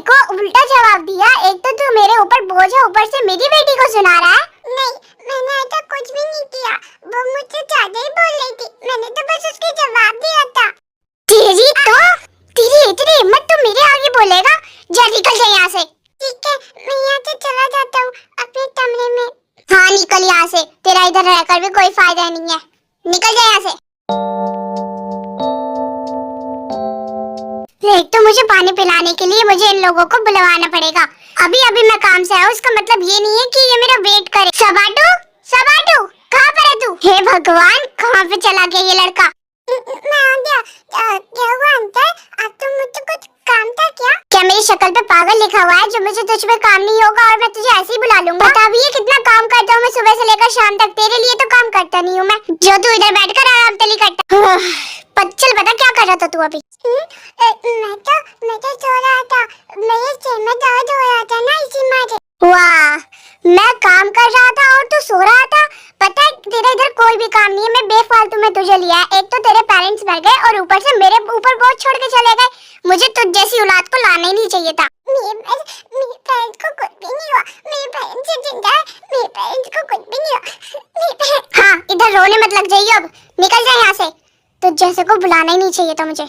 को उल्टा जवाब दिया। एक तो तू मेरे ऊपर बोझ है, ऊपर से मेरी बेटी को सुना रहा है। नहीं, मैंने ऐसा कुछ भी नहीं किया। वो मुझसे ज्यादा ही बोल रही थी, मैंने तो बस उसके जवाब दिया था। तेरी इतनी हिम्मत, तू मेरे आगे बोलेगा? जल्दी निकल जा यहाँ से। ठीक है, मैं यहाँ से चला जाता हूँ अपने कमरे में। हाँ निकल यहाँ से, तेरा इधर रहकर भी कोई फायदा नहीं है। निकल जा यहाँ से। एक तो मुझे पानी पिलाने के लिए मुझे इन लोगों को बुलवाना पड़ेगा। अभी अभी मैं काम से आया, उसका मतलब ये नहीं है कि ये मेरा वेट करे। सबाटू, सबाटू, कहाँ पर है तू? हे भगवान, कहाँ पे चला गया ये लड़का? मैं आ गया। क्या हुआ अंकल, आप तो मुझसे कुछ काम था क्या? क्या मेरी शक्ल पे पागल लिखा हुआ है जो मुझे तुझ पे काम नहीं होगा और मैं तुझे ऐसे ही बुला लूंगा? बता भी ये कितना काम करता हूँ मैं सुबह से लेकर शाम तक, तेरे लिए तो काम करता नहीं हूँ मैं, जो तू इधर बैठकर आराम तली करता। चल बता क्या कर रहा था तू अभी? मैं तो सो रहा था, मेरे सिर में दर्द हो रहा था ना, इसी मारे। वाह, मैं काम कर रहा था और तू सो रहा था। पता है तेरा इधर कोई भी काम नहीं है, मैं बेफालतू में तुझे लिया है। एक तो तेरे पेरेंट्स मर गए और ऊपर से मेरे ऊपर बोझ छोड़ के चले गए। मुझे तुझ जैसी औलाद को लाना ही नहीं चाहिए था। मेरे पेरेंट्स को कुछ भी नहीं हुआ, मेरे पेरेंट्स जिंदा है, मेरे पेरेंट्स को कुछ भी नहीं हुआ। हाँ इधर रोने मत लग जाइए, अब निकल जाए यहाँ से। तुझ जैसे को बुलाना ही नहीं चाहिए था मुझे।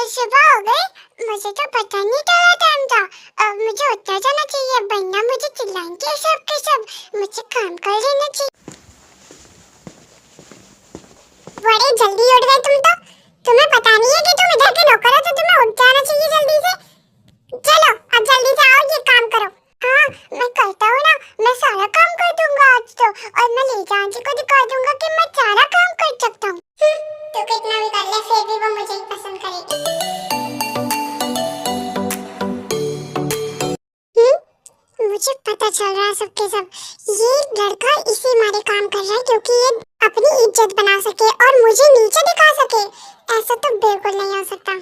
सुबह हो गई, मुझे तो पता नहीं चला टाइम था। अब मुझे उठना जाना चाहिए, वरना मुझे चिल्लाएंगे सब के सब। मुझे काम कर लेना चाहिए। बड़े जल्दी उठ गए तुम तो। तुम्हें पता नहीं है कि तुम इधर के नौकर हो, तो तुम्हें उठ जाना चाहिए जल्दी से। चलो अब जल्दी से आओ, ये काम करो। हाँ मैं करता हूँ ना, मैं सारा काम कर दूंगा आज तो। और मैं ले जांची को दिखा दूंगा कि मैं सारा काम कर सकता हूँ। तो कितना भी कर ले, फिर भी वो मुझे ही पसंद करेगी। मुझे पता चल रहा है सबके सब, ये लड़का इसी मारे काम कर रहा है क्योंकि ये अपनी इज्जत बना सके और मुझे नीचे दिखा सके। ऐसा तो बिल्कुल नहीं हो सकता।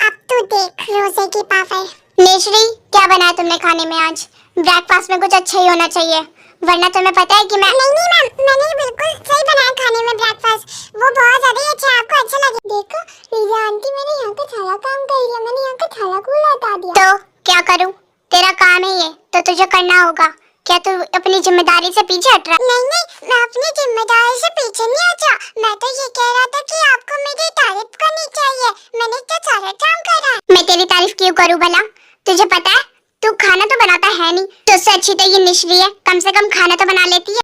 अब तो देख रोजे की पावर। नेश्री, क्या बनाया तुमने खाने में आज? ब्रेकफास्ट में कुछ अच्छा ही होना चाहिए, वरना तुम्हें पता है कि मैं नहीं मैम, मैंने बिल्कुल सही बनाया खाने में ब्रेकफास्ट। वो बहुत ज्यादा ही अच्छा है, आपको अच्छा लगे। देखो रिया आंटी, मैंने यहाँ का सारा काम कर लिया, मैंने यहाँ का थाला को हटा दिया। तो क्या करूं? तेरा काम है ये, तो तुझे करना होगा। क्या तू अपनी जिम्मेदारी से पीछे हट रहा? नहीं, मैं अपनी जिम्मेदारी से पीछे नहीं हटा। मैं तो ये कह रहा था कि आपको मेरी तारीफ करनी चाहिए, मैंने तो सारा काम करा है। मैं तेरी तारीफ क्यों करूं भला? तुझे पता है तू खाना तो बनाता है नहीं, तुझसे अच्छी तो ये निश्री है, कम से कम खाना तो बना लेती है।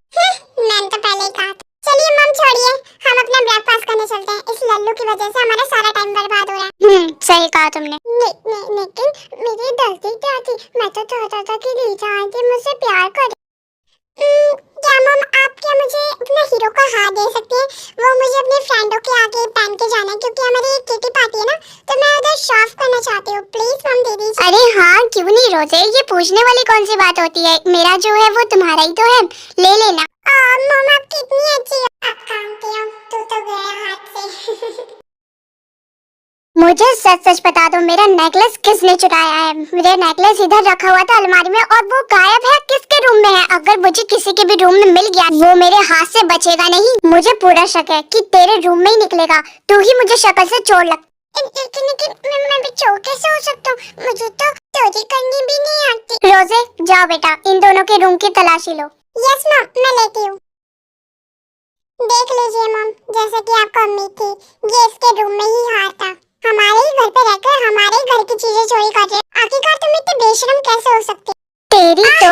मैंने तो पहले ही कहा था। चलिए मम छोड़िए, हम अपना ब्रेकफास्ट करने चलते हैं। इस लल्लू की वजह से हमारा सारा टाइम बर्बाद हो रहा है। सही कहा तुमने। लेकिन मेरी गलती क्या थी? मैं तो चाहता था कि रीता आंटी मुझसे प्यार करे। क्या मम आप क्या मुझे अपना हीरो का हाथ दे सकती हैं? वो मुझे अपने फ्रेंडों के आगे पहन के जाना है क्योंकि हमारी एक किटी पार्टी है ना, तो मैं उधर शॉप करना चाहती हूँ। प्लीज मम दे दीजिए। अरे हाँ क्यों नहीं रोजे, ये पूछने वाली कौन सी बात होती है? मेरा जो है वो तुम्हारा ही तो है, ले लेना। मम आप कितनी अच्छी हो। आप काम किया तू तो गया हाथ से। मुझे सच सच बता दो, मेरा नेकलेस किसने चुराया है? मेरा नेकलेस इधर रखा हुआ था अलमारी में और वो गायब है। किसके रूम में है? अगर मुझे किसी के भी रूम में मिल गया, वो मेरे हाथ से बचेगा नहीं। मुझे पूरा शक है कि तेरे रूम में ही निकलेगा। तू ही मुझे शक्ल से चोर लग। लेकिन मैं भी चोर कैसे हो सकता हूँ? मुझे तो चोरी करनी भी नहीं आती। रोजे जाओ बेटा, इन दोनों के रूम की तलाशी लो। यस मम, मैं लेती हूँ। देख लीजिए मम, जैसे कि आपको उम्मीद थी, ये इसके रूम में ही हार था। हमारे ही घर पे रहकर हमारे ही घर की चीजें चोरी कर रहे हैं। आखिरकार तुम इतने बेशरम कैसे हो सकते? तेरी तो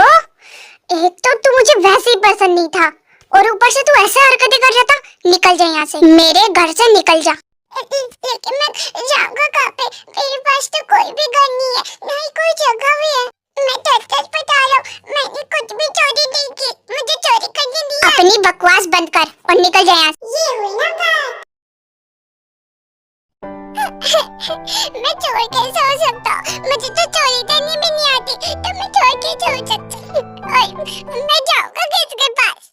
एक तो तू मुझे वैसे ही पसंद नहीं था और ऊपर से तू ऐसे हरकतें कर रहा था। निकल जा यहाँ से, मेरे घर से निकल जा। लेकिन मैं जाऊंगा कहाँ पे? मेरे पास तो कोई भी घर नहीं है, ना ही कोई जगह भी है। मैं सच बता रहा हूँ, मैंने कुछ भी चोरी नहीं की, मुझे चोरी करने नहीं आती। अपनी बकवास बंद कर और निकल जा यहाँ से। ये हुई ना बात। मैं चोर कैसे हो सकता? मुझे तो चोरी करनी भी नहीं आती, तो मैं चोर कैसे हो सकती? मैं जाऊंगा किसके पास?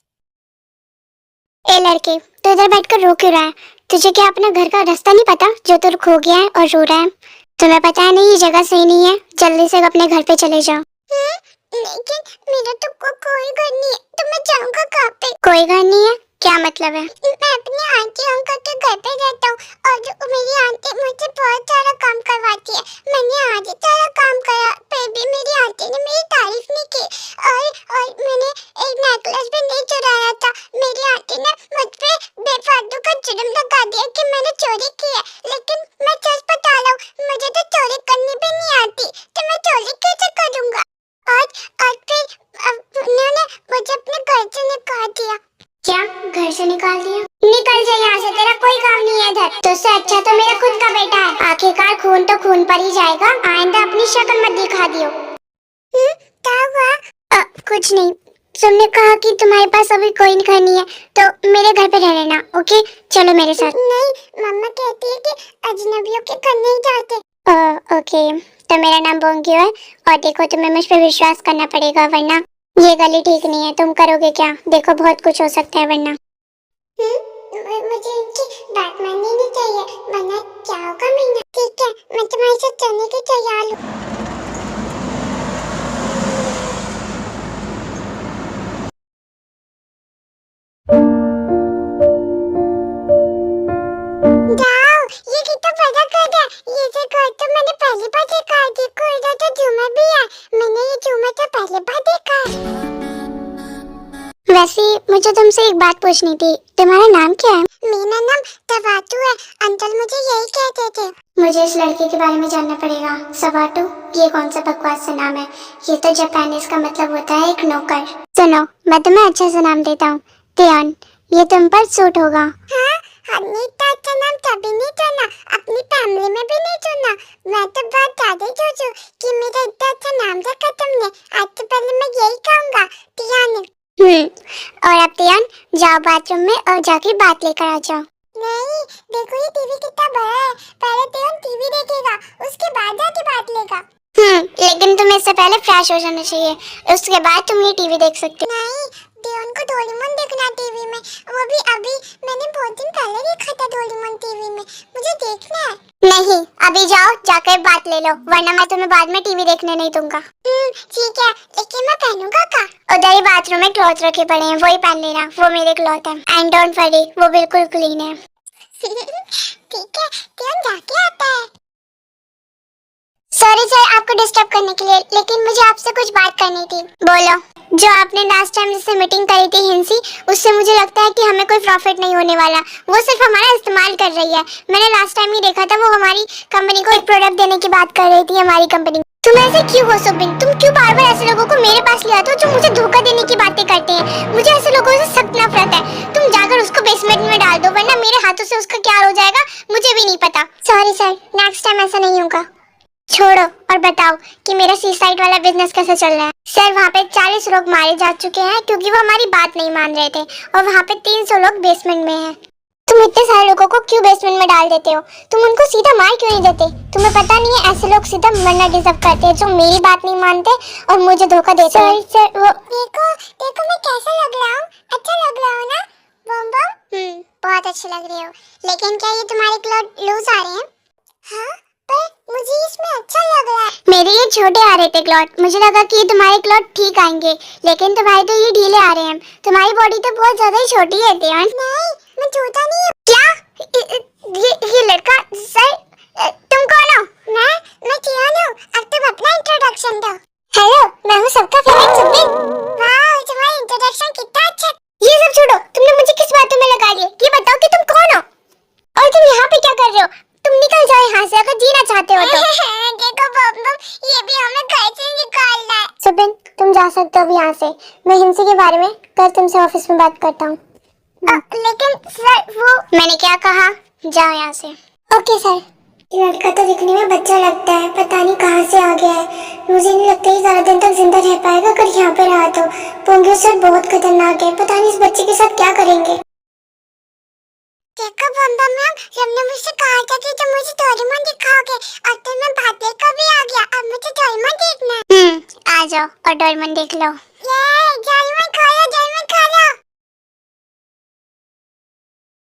ए लड़के, तू इधर बैठकर रो क्यों रहा है? तुझे क्या अपने घर का रास्ता नहीं पता जो तू खो गया है और रो रहा है? तुम्हें पता है नहीं ये जगह सही नहीं है, जल्दी से अपने घर पे चले जाओ। लेकिन मेरा तो कोई घर नहीं है, तो मैं जाऊंगा कहाँ पे? कोई घर नहीं है? क्या मतलब है? मैं अपनी आंटी अंकल के घर पे रहता हूँ और मेरी आंटी मुझे बहुत सारा काम करवाती है। मैंने आज सारा काम करा, फिर भी मेरी आंटी ने मेरी तारीफ नहीं की। और मैंने एक नेकलेस भी नहीं चुराया था। मेरी आंटी ने मुझ पे बेफालतू का जुर्म लगा दिया कि मैंने चोरी की है, लेकिन मैं सच बता रहा हूँ, मुझे तो चोरी करनी भी नहीं आती, तो मैं चोरी कैसे करूँगा? और फिर उन्होंने मुझे अपने घर से निकाल दिया। क्या घर से निकाल दिया? निकल जा यहाँ से, तेरा कोई काम नहीं है इधर। तो उससे अच्छा तो मेरा खुद का बेटा है। आखिरकार खून तो खून पर ही जाएगा। आइंदा अपनी शक्ल मत दिखा दियो। क्या हुआ? कुछ नहीं। तुमने कहा कि तुम्हारे पास अभी कोई घर नहीं है, तो मेरे घर पे रह लेना। ओके, चलो मेरे साथ। नहीं, मम्मा कहती है कि अजनबियों के घर नहीं जाते। ओके, तो मेरा नाम बोंगियो है और देखो तुम्हें मुझ पे विश्वास करना पड़ेगा, वरना ये गली ठीक नहीं है। तुम करोगे क्या? देखो बहुत कुछ हो सकता है वरना। मुझे इनकी बात माननी नहीं चाहिए, वरना क्या होगा मीना। ठीक है, मैं तुम्हारे साथ चलने के तैयार हूँ। जाओ, ये कितना बड़ा घर है। ये जो घर तो मैंने पहली बार देखा है। देखो इधर तो झूमर भी है। मैंने ये झूमर तो पहली बार देखा है। वैसे मुझे तुमसे एक बात पूछनी थी, तुम्हारा नाम क्या है? मेरा नाम तवातू है। अंकल मुझे यही कहते थे। मुझे इस लड़के के बारे में जानना पड़ेगा। सवाटू, ये कौन सा बकवास सा नाम है? ये तो जापानीज का मतलब होता है एक नौकर। सुनो, मैं तुम्हें अच्छा सा नाम देता हूँ, तियान। ये तुम पर सूट होगा। हाँ, हमने इतना अच्छा नाम कभी नहीं चुना, अपनी फैमिली में भी नहीं चुना। मैं तो बहुत ज्यादा खुश हूँ कि मेरा इतना अच्छा नाम रखा तुमने। आज से पहले मैं यही कहूँगा, तियान। और अब तियान जाओ बाथरूम में और जाके बात लेकर आ जाओ। नहीं, देखो ये टीवी कितना बड़ा है। पहले तियान टीवी देखेगा, उसके बाद जाके बात लेगा। लेकिन तुम्हें इससे पहले फ्रेश हो जाना चाहिए, उसके बाद तुम ये टीवी देख सकते हो। नहीं, तियान को डोरेमोन देखना टीवी में, वो भी अभी। मैंने बहुत दिन पहले देखा था डोरेमोन टीवी में, मुझे देखना है। नहीं, अभी जाओ जाकर बात ले लो, वरना मैं तुम्हें बाद में टीवी देखने नहीं दूंगा। ठीक है, लेकिन मैं पहनूंगा क्या? उधर ही बाथरूम में क्लॉथ रखे पड़े हैं, वही पहन लेना। वो मेरे क्लॉथ है एंड डोंट वरी, वो बिल्कुल क्लीन है। ठीक है, तियान जाके आता है। सॉरी सर आपको डिस्टर्ब करने के लिए, लेकिन मुझे आपसे कुछ बात करनी थी। बोलो। जो आपने लास्ट टाइम जिससे मीटिंग करी थी हिंसी, उससे मुझे लगता है कि हमें कोई प्रॉफिट नहीं होने वाला। वो सिर्फ हमारा इस्तेमाल कर रही है। मैंने लास्ट टाइम ही देखा था, वो हमारी कंपनी को एक प्रोडक्ट देने की बात कर रही थी, हमारी कंपनी। तुम ऐसे क्यों हो सुबिन? तुम क्यों बार बार ऐसे लोगों को मेरे पास ले आते हो जो मुझे धोखा देने की बातें करते हैं? मुझे ऐसे लोगों से सख्त नफरत है। तुम जाकर उसको बेसमेंट में डाल दो, वरना मेरे हाथों से उसका क्या हो जाएगा मुझे भी नहीं पता। सॉरी सर, नेक्स्ट टाइम ऐसा नहीं होगा। छोड़ो और बताओ कि मेरा सी साइड वाला बिजनेस कैसे चल रहा है? सर वहाँ पे 40 लोग मारे जा चुके हैं क्योंकि वो हमारी बात नहीं मान रहे थे, और वहाँ पे 300 लोग बेसमेंट में हैं। तुम इतने सारे लोगों को क्यों बेसमेंट में डाल देते हो? तुम उनको सीधा मार क्यों नहीं देते? तुम्हें पता नहीं है ऐसे लोग सीधा मरना डिजर्व करते हैं जो मेरी बात नहीं मानते और मुझे धोखा देते हैं। सर वो देखो मैं कैसा लग रहा हूँ? अच्छा लग रहा हूँ ना बम बम? बहुत अच्छे लग रहे हो। लेकिन क्या ये तुम्हारे क्लॉथ लूज आ रहे हैं? हाँ, पर मुझे इसमें अच्छा लग रहा है। मेरे ये छोटे आ रहे थे क्लॉथ, मुझे लगा कि तुम्हारे क्लॉथ ठीक आएंगे, लेकिन तुम्हारे तो ये ढीले आ रहे हैं। तुम्हारी बॉडी तो बहुत ज्यादा ही छोटी है तियान। नहीं, मैं छोटा नहीं हूँ। क्या? ये लड़का? सर तुम कौन हो? मैं तियान हूँ। अब तुम अपना इंट्रोडक्शन दो। हेलो, मैं हूँ सबका फेवरेट सुबिन। वाह, तुम्हारा इंट्रोडक्शन कितना अच्छा। ये सब छोड़ो, तुमने मुझे किस बातों में लगा दिया? ये बताओ कि तुम कौन हो और तुम यहाँ पे क्या कर रहे हो? तुम निकल जाओ यहाँ से अगर जीना चाहते हो तो। देखो बम बम, ये भी हमें घर से निकाल रहा है। सुबिन तुम जा सकते हो अभी यहाँ से। मैं हिंसी के बारे में कल तुमसे ऑफिस में बात करता हूँ। लेकिन सर वो। मैंने क्या कहा? जाओ यहाँ से। Okay sir. ये लड़का तो दिखने में बच्चा लगता है, पता नहीं कहाँ से आ गया है। मुझे नहीं लगता ये ज्यादा दिन तक जिंदा रह पाएगा अगर यहाँ पे रहा तो। पोंगियो सर बहुत खतरनाक है, पता नहीं इस बच्चे के साथ क्या करेंगे। देखो बम बम मैम, सबने मुझसे कहा था कि तुम मुझे डोरेमोन दिखाओगे, और तो मैं बात लेकर भी आ गया। अब मुझे डोरेमोन देखना है। आ जाओ और डोरेमोन देख लो। ये डोरेमोन खा लो, डोरेमोन खा लो।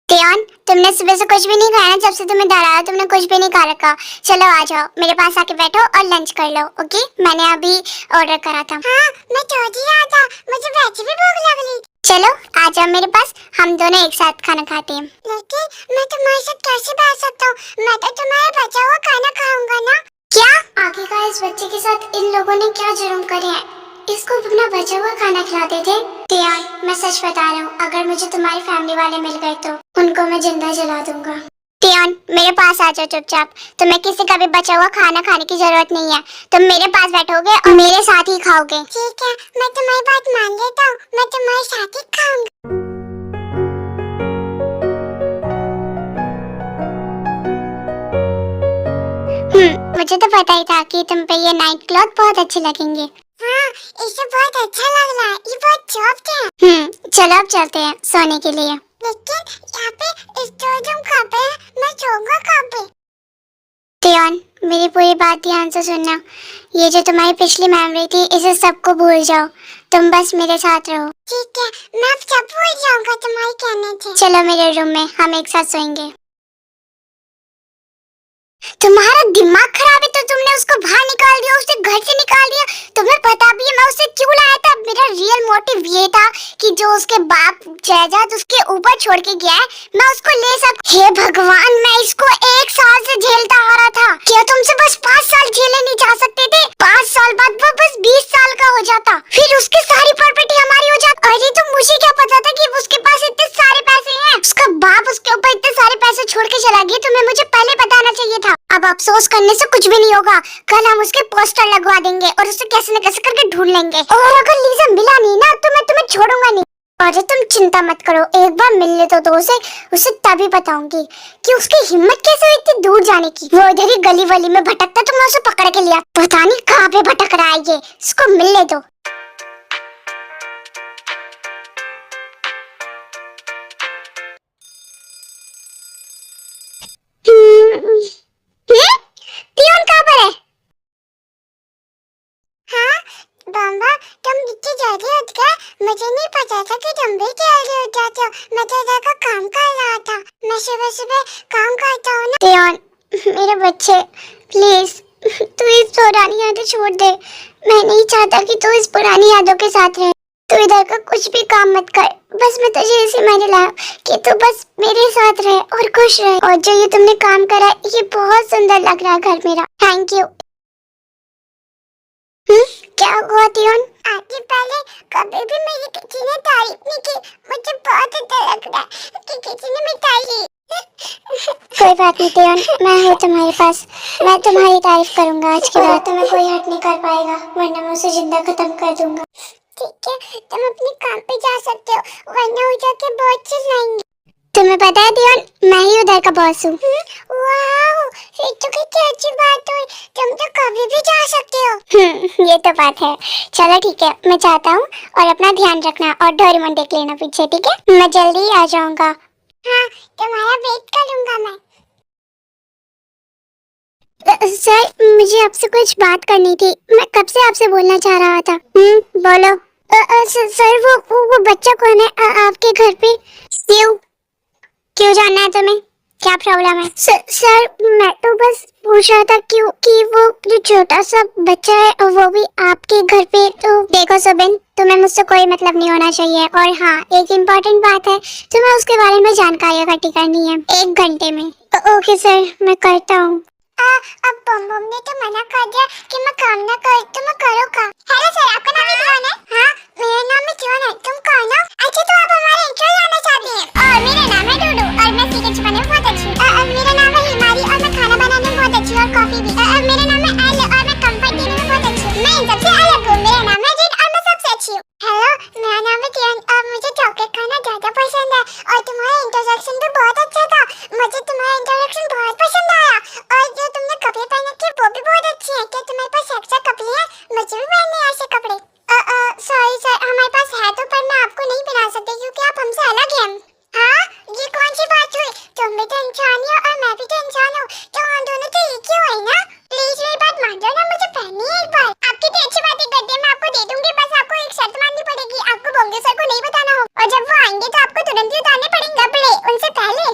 तियान तुमने सुबह से कुछ भी नहीं खाया, जब से तुम्हें डराया तुमने कुछ भी नहीं खा रखा। चलो आ जाओ मेरे पास आके बैठो और लंच कर लो। ओके, मैंने अभी ऑर्डर करा था। हाँ, मैं सोच ही रहा था, मुझे वैसे भी भूख लग रही। चलो आ जाओ मेरे पास हम दोनों एक साथ खाना खाते हैं। लेकिन मैं तुम्हारे साथ कैसे बैठ सकता हूँ? मैं तो तुम्हारा बचा हुआ खाना खाऊंगा ना। क्या? आखिरकार इस बच्चे के साथ इन लोगों ने क्या जुर्म करे हैं? इसको अपना बचा हुआ खाना खिलाते थे। तियान, मैं सच बता रहा हूँ, अगर मुझे तुम्हारी फैमिली वाले मिल गए तो उनको मैं जिंदा जला दूंगा। तियान, मेरे पास आ जाओ चुपचाप। तुम्हें किसी का भी बचा हुआ खाना खाने की जरूरत नहीं है। तुम मेरे पास बैठोगे और मेरे साथ ही खाओगे। ठीक है, मैं तुम्हारी बात मान लेता हूँ, मैं तुम्हारे साथ ही खाऊंगा। मुझे तो पता ही था कि तुम पे ये नाइट क्लॉथ बहुत अच्छे लगेंगे। हाँ, इसे बहुत अच्छा लग रहा है, ये बहुत सॉफ्ट है। चलो अब चलते हैं सोने के लिए। लेकिन यहाँ पे स्टोर रूम कहाँ पे है? मैं सोऊंगा कहाँ पे? तियान, मेरी पूरी बात ध्यान से सुनना। ये जो तुम्हारी पिछली मेमोरी थी, इसे सबको भूल जाओ। तुम बस मेरे साथ रहो। ठीक है, मैं अब सब भूल जाऊंगा तुम्हारे कहने से। चलो मेरे रूम में, हम एक साथ सोएंगे। तुम्हारा दिमाग खराब है तो तुमने उसको बाहर निकाल दिया, उसे घर से निकाल दिया। तुम्हें पता भी है मैं उसे क्यों लाया था? मेरा रियल मोटिव ये था कि जो उसके बाप जायदाद उसके ऊपर छोड़ के गया है, मैं उसको ले हे भगवान, मैं इसको 1 साल से झेलता आ रहा था। क्या तुमसे बस 5 साल झेले नहीं जा सकते थे? 5 साल बाद वो बस 20 साल का हो जाता, फिर उसकी सारी प्रॉपर्टी हमारी हो जाती। अरे तो मुझे क्या पता था कि उसके पास इतने सारे पैसे हैं। उसका बाप उसके ऊपर इतने सारे पैसे छोड़ के चला गया, तुम्हें मुझे पहले बताना चाहिए था। अब अफसोस करने से कुछ भी नहीं होगा। कल हम उसके पोस्टर लगवा देंगे और उसे कैसे न कैसे करके ढूंढ लेंगे। और अगर लीजा मिला नहीं ना तो मैं तुम्हें छोड़ूंगा नहीं। अरे तुम चिंता मत करो, एक बार मिल ले तो उसे तभी बताऊंगी कि उसकी हिम्मत कैसे हुई इतनी दूर जाने की। वो इधर ही गली वली में भटकता तो मैं उसे पकड़ के लिया। पता नहीं कहाँ पे भटक रहा है ये, इसको मिलने दो। तियोन कहाँ पर है? हाँ, बम्बा, तुम इतनी जल्दी उठ गए, मुझे नहीं पता था कि तुम भी जल्दी उठ जाते हो। मैं तो इधर का काम कर रहा था, मैं सुबह सुबह काम करता हूँ ना। तियोन, मेरे बच्चे, प्लीज तू इस पुरानी यादें छोड़ दे। मैं नहीं चाहता कि तू इस पुरानी यादों के साथ रहे। तू इधर का कुछ भी काम मत कर, बस मैं तुझे इसे मैंने लाया कि तू बस मेरे साथ रहे और खुश रहे। और जो ये तुमने काम करा, ये बहुत सुंदर लग रहा है घर मेरा। Thank you. क्या हुआ तियोन? आगे पहले कभी भी मेरी किसी ने तारीफ नहीं की। मुझे बहुत अच्छा लग रहा है कि किसी ने मेरी तारीफ। कोई बात नहीं तियोन, मैं हूँ तुम्हारे पास। मैं तुम्हारी तारीफ करूंगा। आज के बाद तुम्हें कोई हर्ट नहीं कर पाएगा, वरना मैं उसे जिंदा खत्म कर दूंगा। ठीक है, तुम अपने काम पे जा सकते हो, वरना हो जाके बहुत चिल्लाएंगे। तुम्हें पता है तियोन, मैं ही उधर का बॉस हूँ। वाह, ये तो कितनी अच्छी बात हुई। तुम तो कभी भी जा सकते हो। ये तो बात है। चलो ठीक है, मैं चाहता हूँ और अपना ध्यान रखना और डोरेमोन देख लेना पीछे, ठीक है? मैं जल्दी आ जाऊंगा। हाँ, तुम्हारा वेट करूंगा मैं। सर, मुझे आपसे कुछ बात करनी थी। मैं कब से आपसे बोलना चाह रहा था। बोलो। सर, वो बच्चा कौन है आपके घर पे? क्यों जानना है तुम्हें? क्या प्रॉब्लम है? सर, मैं तो बस पूछ रहा था क्यों कि वो जो छोटा सा बच्चा है वो भी आपके घर पे। तो देखो सुबिन, तुम्हें मुझसे कोई मतलब नहीं होना चाहिए। और हाँ, एक इम्पोर्टेंट बात है, तुम्हें उसके बारे में जानकारी इकट्ठी करनी है 1 घंटे में। ओके सर, मैं करता हूँ। अब बम बम ने तो मना कर दिया कि मैं काम ना कर, तो मैं करो काम। हेलो सर, आपका नाम कौन है? हाँ, मेरा नाम है जोन है। तुम कौन हो? अच्छा, तो आप हमारे इंटरव्यू जाना चाहते हैं? और मेरा नाम है डूडू और मैं सीखे छुपाने में बहुत अच्छी हूँ। मेरा नाम है हिमारी और मैं खाना बनाने में बहुत अच्छी हूँ और कॉफी भी। मेरा नाम है एल और मैं कंफर्ट देने में बहुत अच्छी हूँ। मैं इन सबसे अलग हूँ। मेरा नाम है जिन और मैं सबसे अच्छी हूँ। हेलो, मेरा नाम है किरण और मुझे चॉकलेट खाना ज्यादा पसंद है। और तुम्हारा इंट्रोडक्शन भी बहुत अच्छा था। मुझे तुम्हारा इंट्रोडक्शन बहुत पसंद आया। और जो तुमने कपड़े पहने थे वो भी बहुत अच्छे हैं। क्या तुम्हारे पास एक्स्ट्रा कपड़े हैं? मुझे भी पहनने हैं ऐसे कपड़े। सॉरी सर, हमारे पास है तो, पर मैं आपको नहीं पहना सकती क्योंकि आप हमसे अलग हैं। हाँ, ये कौन सी बात हुई? तुम भी तो इंसान हो और मैं भी तो इंसान हूँ, तो हम दोनों तो एक ही हुए ना। प्लीज मेरी बात मान जाओ ना, मुझे पहननी है एक बार। आप कितनी अच्छी बातें करते हैं, मैं आपको दे दूंगी। बस आपको एक शर्त माननी पड़ेगी, आपको बोंगे सर को नहीं बताना हो। और जब वो आएंगे तो आपको तुरंत ही उतारने पड़ेंगे कपड़े उनसे पहले।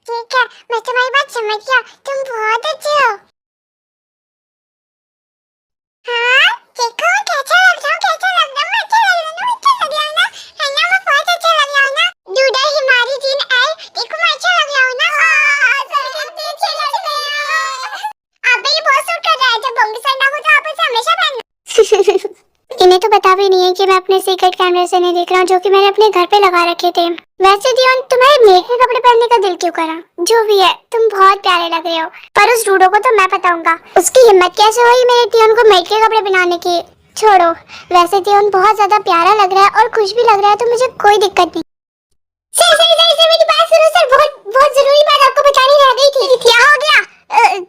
ठीक है, मैं तुम्हारी बात समझ गया। तुम बहुत अच्छे हो। हाँ, देखो कैसा लग रहा हूँ, कैसा लग रहा हूँ, अच्छा लग रहा हूँ, अच्छा लग रहा हूँ ना, है ना? मैं बहुत अच्छा लग रहा हूँ ना? डूडा नहीं कि मैं अपने सीक्रेट कैमरे से नहीं देख रहा हूँ, जो कि मैंने अपने घर पे लगा रखे थे। वैसे दियोन, तुम्हारे मेड के कपड़े पहनने का दिल क्यों करा? जो भी है, तुम बहुत प्यारे लग रहे हो, पर उस डूडो को तो मैं बताऊंगा उसकी हिम्मत कैसे हुई मेरे दियोन को मेड के कपड़े पहनाने की। छोड़ो, वैसे दियोन बहुत ज्यादा प्यारा लग रहा है और खुश भी लग रहा है, तो मुझे कोई दिक्कत नहीं। सर मेरी बात सुनो सर, बहुत जरूरी बात आपको बतानी रह गई थी। क्या हो गया?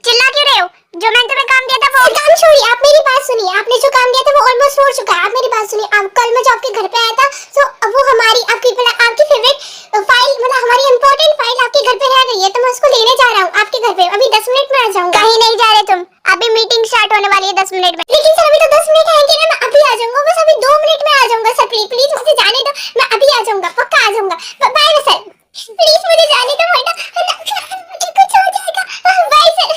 चिल्ला क्यों रहे हो? जो मैंने तुम्हें काम दिया था वो काम छोड़िए, आप मेरी बात सुनिए। आपने जो काम दिया था वो ऑलमोस्ट हो चुका है, आप मेरी बात सुनिए। आप कल मैं जो आपके घर पे आया था, सो वो हमारी आपकी फेवरेट फाइल, मतलब हमारी इंपॉर्टेंट फाइल आपके घर पे रह गई है, तो मैं उसको लेने जा रहा हूँ आपके घर पे। अभी 10 मिनट में आ जाऊंगा। कहीं नहीं जा रहे तुम, अभी मीटिंग स्टार्ट होने वाली है 10 मिनट में। लेकिन सर अभी तो 10 मिनट है कि मैं अभी आ जाऊंगा, बस अभी 2 मिनट में आ जाऊंगा। सर प्लीज मुझे जाने दो, मैं अभी आ जाऊंगा, पक्का आ जाऊंगा। बाय सर, प्लीज मुझे जाने दो वरना मुझे कुछ हो जाएगा। Bye sir.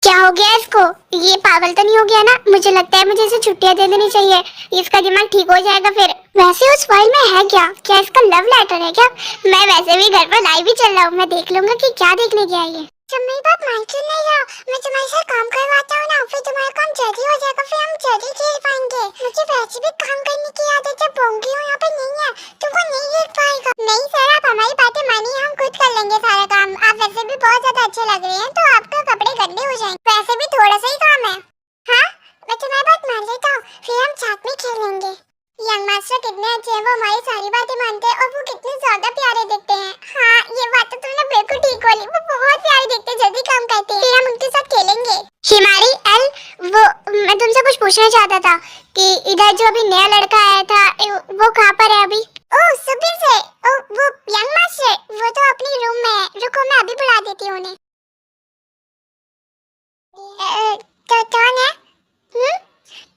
क्या हो गया इसको? ये पागल तो नहीं हो गया ना? मुझे लगता है मुझे इसे छुट्टियां दे देनी चाहिए, इसका दिमाग ठीक हो जाएगा फिर। वैसे उस फाइल में है क्या? क्या इसका लव लेटर है क्या? मैं वैसे भी घर पर लाइव ही चल रहा हूँ, मैं देख लूंगा कि क्या देखने गया ये। तुम मेरी बात मान क्यों नहीं रहे हो? मैं तुम्हारे साथ काम करवाता हूँ ना, फिर तुम्हारा काम जल्दी हो जाएगा, फिर हम जल्दी खेल पाएंगे। मुझे वैसे भी काम करने की आदत है, बोंगी हूँ यहाँ पे नहीं है, तुमको नहीं देख पाएगा। नहीं सर, आप हमारी बातें मानिए, हम खुद कर लेंगे सारा काम। आप वैसे भी बहुत ज्यादा अच्छे लग रहे हैं, तो आपके कपड़े गंदे हो जाएंगे। वैसे भी थोड़ा सा ही काम है। हाँ, मैं तुम्हारी बात मान लेता हूँ, फिर हम साथ में खेलेंगे। यंग मास्टर कितने अच्छे हैं, वो हमारी सारी बातें मानते हैं और वो कितने ज्यादा प्यारे दिखते हैं। हाँ, ये बात तो तुमने बिल्कुल ठीक बोली, वो बहुत प्यारे दिखते हैं, जल्दी काम करते हैं, फिर हम उनके साथ खेलेंगे। हिमारी एल, वो मैं तुमसे कुछ पूछना चाहता था कि इधर जो अभी नया लड़का आया था वो कहाँ पर है अभी? ओह सुबह से, ओह वो यंग मास्टर, वो तो अपने रूम में है। रुको मैं अभी बुला देती हूँ उन्हें। तो कौन है?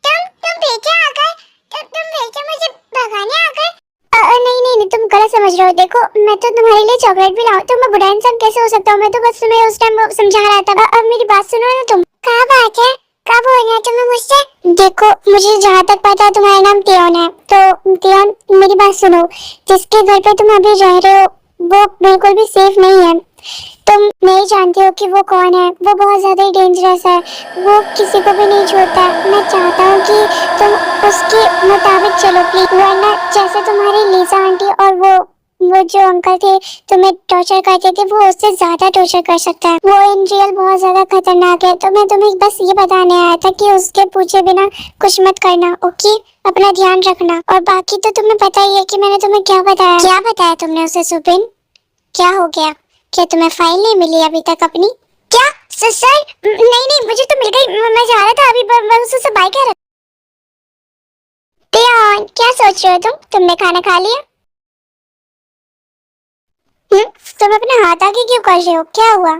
तुम पीछे आ गए, तुम पीछे मुझे भगाने आ गए। नहीं, तुम गलत समझ रहे हो। देखो, मैं तो तुम्हारे लिए चॉकलेट भी लाऊं, तो मैं बुरा इंसान कैसे हो सकता हूँ? मैं तो बस तुम्हें उस टाइम समझा रहा था। अब मेरी बात सुनो ना तुम। क्या बात है? कब बोलना तुम्हें मुझसे? देखो, मुझे जहाँ तक पता है तुम्हारा नाम तियोन है, तो तियोन मेरी बात सुनो। जिसके घर पे तुम अभी रह रहे हो वो बिल्कुल भी सेफ नहीं है। तुम नहीं जानते हो कि वो कौन है, वो बहुत ज्यादा ही डेंजरस है, वो किसी को भी नहीं छोड़ता। मैं चाहता हूँ कि तुम उसके मुताबिक चलो प्लीज, वरना जैसे तुम्हारी लीजा आंटी और वो जो अंकल थे तुम्हें टॉर्चर करते थे, वो उससे ज्यादा टॉर्चर कर सकता है। वो इन रियल बहुत ज्यादा खतरनाक है। तो मैं तुम्हें बस ये बताने आया था कि उसके पूछे बिना कुछ मत करना, ओके? अपना ध्यान रखना। और बाकी तो तुम्हें पता ही है कि मैंने तुम्हें क्या बताया। क्या बताया तुमने उसे सुबिन? क्या हो गया? क्या तुम्हें फाइल नहीं मिली अभी तक अपनी? क्या सर? नहीं, मुझे तो मिल गई, मैं जा रहा था अभी, बस उससे बाय कह रहा। तियोन, क्या सोच रहे हो तुमने खाना खा लिया? तुम अपने हाथ आगे क्यों कर रहे हो? क्या हुआ?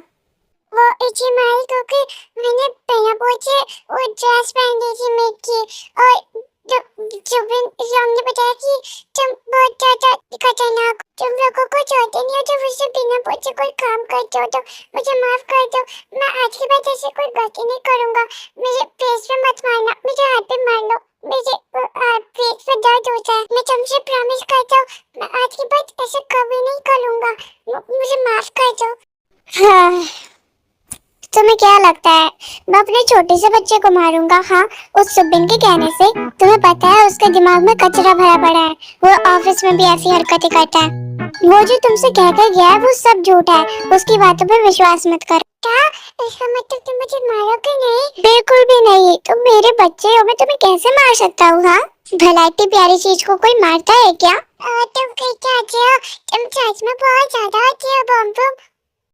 वो इची मारी क्योंकि मैंने बिना पूछे वो ड्रेस पहन ली थी मेड की, और जो ने बताया कि तुम बहुत ज्यादा खतरनाक, तुम लोगों को छोड़ते नहीं हो, तो मुझसे बिना पूछे कोई काम करते हो, तो मुझे माफ कर दो। मैं आज के बाद ऐसे कोई गलती नहीं करूंगा। मेरे फेस पे मत मारना, मुझे हाथ पे मार लो, मुझे फेस पे दर्द होता है। मैं तुमसे प्रॉमिस करता हूँ, मैं आज के बाद ऐसे कभी नहीं करूंगा। मुझे माफ कर दो। हाँ, तुम्हें क्या लगता है मैं अपने छोटे से बच्चे को मारूंगा? हाँ, उस सुबिन के कहने से। तुम्हें पता है उसके दिमाग में कचरा भरा पड़ा है, वो ऑफिस में भी ऐसी हरकतें करता है। वो जो तुमसे कहकर गया है वो सब झूठा है, उसकी बातों पे विश्वास मत करो। क्या? इसका मतलब तुम मुझे मारोगे नहीं? बिल्कुल भी नहीं, तुम मेरे बच्चे हो, मैं तुम्हें कैसे मार सकता हूँ? हाँ, भला इतनी प्यारी चीज को कोई मारता है क्या? तुम क्या चाहते हो? तुम सच में बहुत ज्यादा अच्छे हो बम बम।